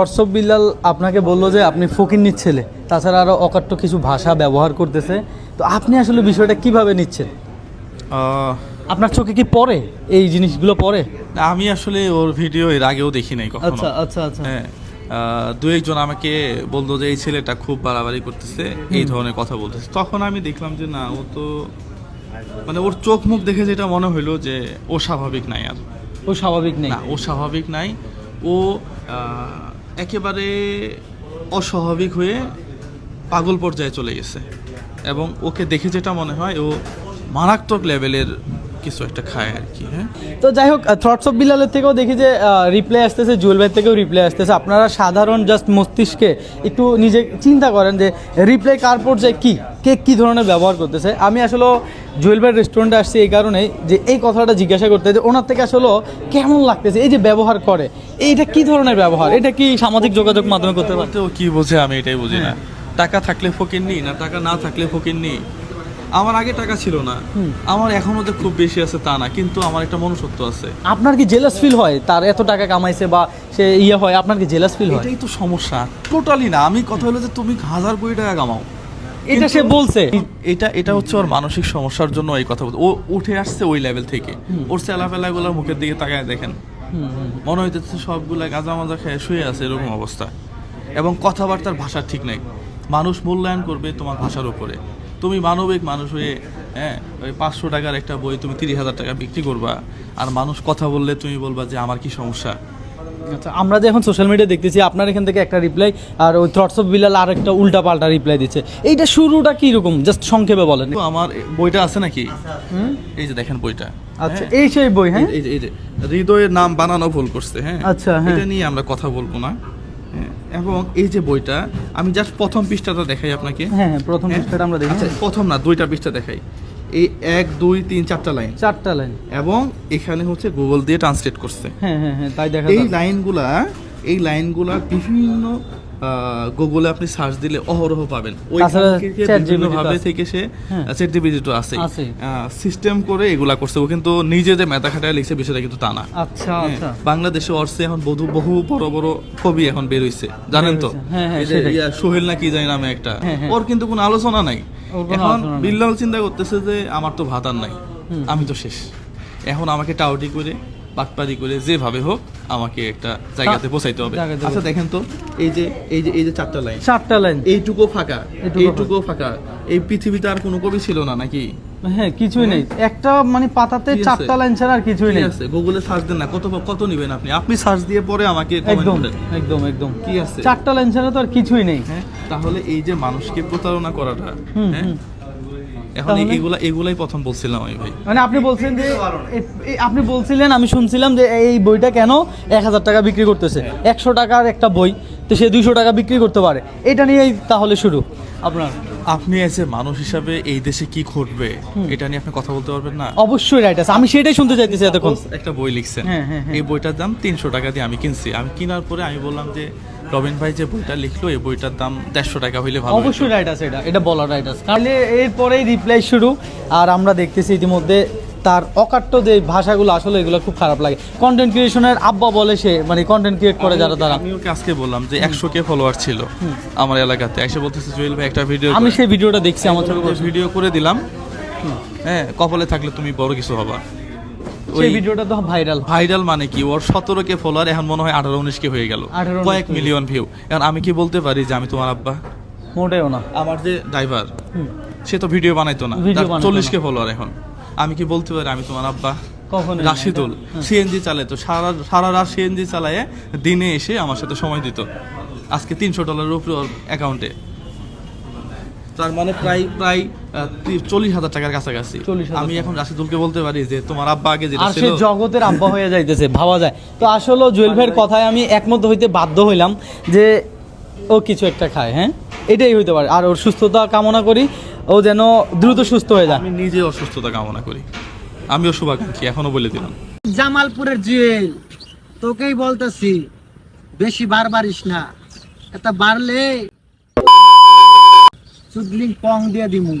WhatsApp Billal আপনাকে বললো যে আপনি ফকিন্নির ছেলে, তাছাড়া আরও অকাট্য কিছু ভাষা ব্যবহার করতেছে, তো আপনি আসলে বিষয়টা কিভাবে নিচ্ছেন? আপনার চোখে কি পড়ে এই জিনিসগুলো পড়ে? আমি আসলে ওর ভিডিও এর আগেও দেখি নাই কখনো। আচ্ছা আচ্ছা আচ্ছা। হ্যাঁ, দু একজন আমাকে বলতো যে এই ছেলেটা খুব বাড়াবাড়ি করতেছে, এই ধরনের কথা বলতেছে। তখন আমি দেখলাম যে না, ও তো মানে ওর চোখ মুখ দেখে যেটা মনে হইলো যে ও স্বাভাবিক নাই। আর ও স্বাভাবিক নেই? না, ও স্বাভাবিক নাই। ও একেবারে অস্বাভাবিক হয়ে পাগল পর্যায়ে চলে গেছে, এবং ওকে দেখে যেটা মনে হয় ও মারাত্মক লেভেলের কিছু একটা খায় আর কি। হ্যাঁ, তো যাই হোক, থটস অফ বিল্লালের থেকেও দেখি যে রিপ্লাই আসতেছে, জুয়েল ভাইয়ের থেকেও রিপ্লাই আসতেছে। আপনারা সাধারণ জাস্ট মস্তিষ্কে একটু নিজে চিন্তা করেন যে রিপ্লাই কার পর্যায়ে কে কী ধরনের ব্যবহার করতেছে। আমি আসলে জুয়েল ভাইয়ের রেস্টুরেন্টে আসছি এই কারণেই যে এই কথাটা জিজ্ঞাসা করতে, যে ওনার থেকে আসলে কেমন লাগতেছে এই যে ব্যবহার করে, এইটা কি ধরনের ব্যবহার, এটা কি সামাজিক যোগাযোগ মাধ্যমে করতে পারে? তো কি বোঝে আমি এটাই বুঝি না। টাকা থাকলে ফকিন্নি, না টাকা না থাকলে ফকিন্নি। আমার আগে টাকা ছিল না, আমার এখনো যে খুব বেশি আছে তা না, কিন্তু আমার একটা মনুষ্যত্ব আছে। আপনার কি জেলাস ফিল হয় তার এত টাকা কামাইছে বা সে হয়, আপনার কি জেলাস ফিল হয়? এটাই তো সমস্যা, টোটালি না। আমি কথা হলো যে তুমি 1000 কোটি টাকা কামাও, এটা সে বলছে। এটা হচ্ছে ওর মানসিক সমস্যার জন্য এই কথা বলছে। ও উঠে আসছে ওই লেভেল থেকে। ওর চেলাফেলাগুলোর মুখের দিকে তাকায় দেখেন, মনে হইতেছে সবগুলা গাঁজা মাজা খেয়ে শুয়ে আছে, এরকম অবস্থা। এবং কথাবার্তার ভাষা ঠিক নাই। মানুষ মূল্যায়ন করবে তোমার ভাষার উপরে। তুমি মানবিক মানুষ হয়ে, হ্যাঁ, ওই 500 টাকার একটা বই তুমি 30,000 টাকা বিক্রি করবা, আর মানুষ কথা বললে তুমি বলবা যে আমার কি সমস্যা। আচ্ছা, আমরা যে এখন সোশ্যাল মিডিয়া দেখতেছি, আপনার এখান থেকে একটা রিপ্লাই আর ওই থটস অফ বিল্লাল আর একটা উল্টা পাল্টা রিপ্লাই দিচ্ছে, এইটা শুরুটা কি রকম জাস্ট সংক্ষেপে বলেন। তো আমার বইটা আছে নাকি, এই যে দেখেন বইটা। আচ্ছা, এই সেই বই? হ্যাঁ, এই যে হৃদয়ের নাম বানানো ভুল করছে। হ্যাঁ, আচ্ছা, হ্যাঁ, এটা নিয়ে আমরা কথা বলবো না। এবং এই যে বইটা, আমি জাস্ট প্রথম পৃষ্ঠাটা দেখাই আপনাকে। হ্যাঁ, প্রথম পৃষ্ঠাটা আমরা দেখি। আচ্ছা, প্রথম না, 2টা পৃষ্ঠা দেখাই। এই 1 2 3 4টা লাইন, 4টা লাইন, এবং এখানে হচ্ছে গুগল দিয়ে ট্রান্সলেট করছে। হ্যাঁ হ্যাঁ হ্যাঁ, তাই দেখা এই লাইনগুলা বিভিন্ন গুগলে আপনি সার্চ দিলে অহরহ পাবেন। ওই ভাবে থেকে সে চ্যাট জিপিটি আছে সিস্টেম করে এগুলা করছে। ও কিন্তু নিজে যে মেধা খাটায় লিখছে বিষয়টা কিন্তু তা না। আচ্ছা আচ্ছা, বাংলাদেশে অর্থে এখন বহু বড় বড় কবি এখন বের হইছে, জানেন তো? সোহেল না কি জানি নামে একটা, ওর কিন্তু কোনো আলোচনা নাই। এখন বিল্লাল চিন্তা করতেছে যে আমার তো ভাত আর নাই, আমি তো শেষ। এখন আমাকে টাউটি করে বাটপারি করে যেভাবে হোক আমাকে একটা জায়গাতে পৌঁছাইতে হবে। আচ্ছা দেখেন তো, এই যে 4টা লাইন, এইটুকু ফাঁকা। এই পৃথিবীতে আর কোনো কবি ছিল না নাকি? হ্যাঁ, কিছুই নেই। একটা মানে পাতাতে 4টা লাইন ছাড়া আর কিছুই নেই। গুগলে সার্চ দেন না, কত নেবেন আপনি সার্চ দিয়ে পরে আমাকে একদম কি আছে, 4টা লাইন ছাড়া তো আর কিছুই নেই। হ্যাঁ, তাহলে এই যে মানুষকে প্রতারণা করাটা, হ্যাঁ, এখন এগুলাই প্রথম বলছিলাম আমি ভাই। মানে আপনি বলছেন যে আপনি বলছিলেন, আমি শুনছিলাম যে এই বইটা কেন 1000 টাকা বিক্রি করতেছে, 100 টাকার একটা বই তো সে 200 টাকা বিক্রি করতে পারে, এটা নিয়েই তাহলে শুরু আপনার। আপনি এসে মানুষ হিসাবে এই দেশে কি ঘটবে এটা নিয়ে আপনি কথা বলতে পারবেন না? অবশ্যই রাইট আছে, আমি সেটাই শুনতে চাইতেছি এতক্ষণ। একটা বই লিখছেন, এই বইটার দাম 300 টাকা দিয়ে আমি কিনছি। আমি কেনার পরে আমি বললাম যে রবিন ভাই যে বইটা লিখলো, এই বইটার দাম 150 টাকা হইলে ভালো। অবশ্যই রাইট আছে, এটা বলা রাইট আছে। তাহলে এরপরেই রিপ্লাই শুরু, আর আমরা দেখতেছি ইতিমধ্যে তার অকাট্য যে ভাষাগুলো, আসলে এগুলো খুব খারাপ লাগে। কন্টেন্ট ক্রিয়েশনের আব্বা বলে সে, মানে কন্টেন্ট ক্রিয়েট করে যারা, তারা। আমি ওকে আজকে বললাম যে 100K ফলোয়ার ছিল আমার এলাকাতে, এসে বলতেছে জুয়েল ভাই একটা ভিডিও। আমি সেই ভিডিওটা দেখছি, আমার ছোট ভিডিও করে দিলাম। হ্যাঁ, কপালে থাকলে তুমি বড় কিছু হবা। ওই ভিডিওটা তো ভাইরাল মানে কি, ওর 17K ফলোয়ার এখন মনে হয় 18-19K হয়ে গেল, কয়েক মিলিয়ন ভিউ। এখন আমি কি বলতে পারি যে আমি তোমার আব্বা? মোটেও না। আমার যে ড্রাইভার, সে তো ভিডিও বানাইতো না, 40K ফলোয়ার। এখন আমি কি বলতে পারি আমি তোমার আব্বা? কখন? রাশিদুল সিএনজি চালাইতো, সারা রাত সিএনজি চালায়, দিনে এসে আমার সাথে সময় দিত। আজকে $300 উপরে ওর অ্যাকাউন্টে, তার মানে প্রায় 40,000 টাকার কাছাকাছি। আমি এখন রাশিদুলকে বলতে পারি যে তোমার আব্বা আগে যেটা ছিল, সে জগতের আব্বা হয়ে যাইতেছে, ভাবা যায়। তো আসলে জুয়েল ভাইয়ের কথায় আমি একমত হইতে বাধ্য হইলাম যে ও কিছু একটা খায়। হ্যাঁ, এটাই হইতে পারে। আর ওর সুস্থতা কামনা করি, ও যেন দ্রুত সুস্থ হয়ে যায়। আমি নিজে অসুস্থতা কামনা করি, আমিও শুভাকাঙ্ক্ষী, এখনো বলে দিলাম। জামালপুরের জুয়েল, তোকেই বলতেছি বেশি বাড়িস না, এটা বাড়লে চুদলিং পং দিয়ে দিমু।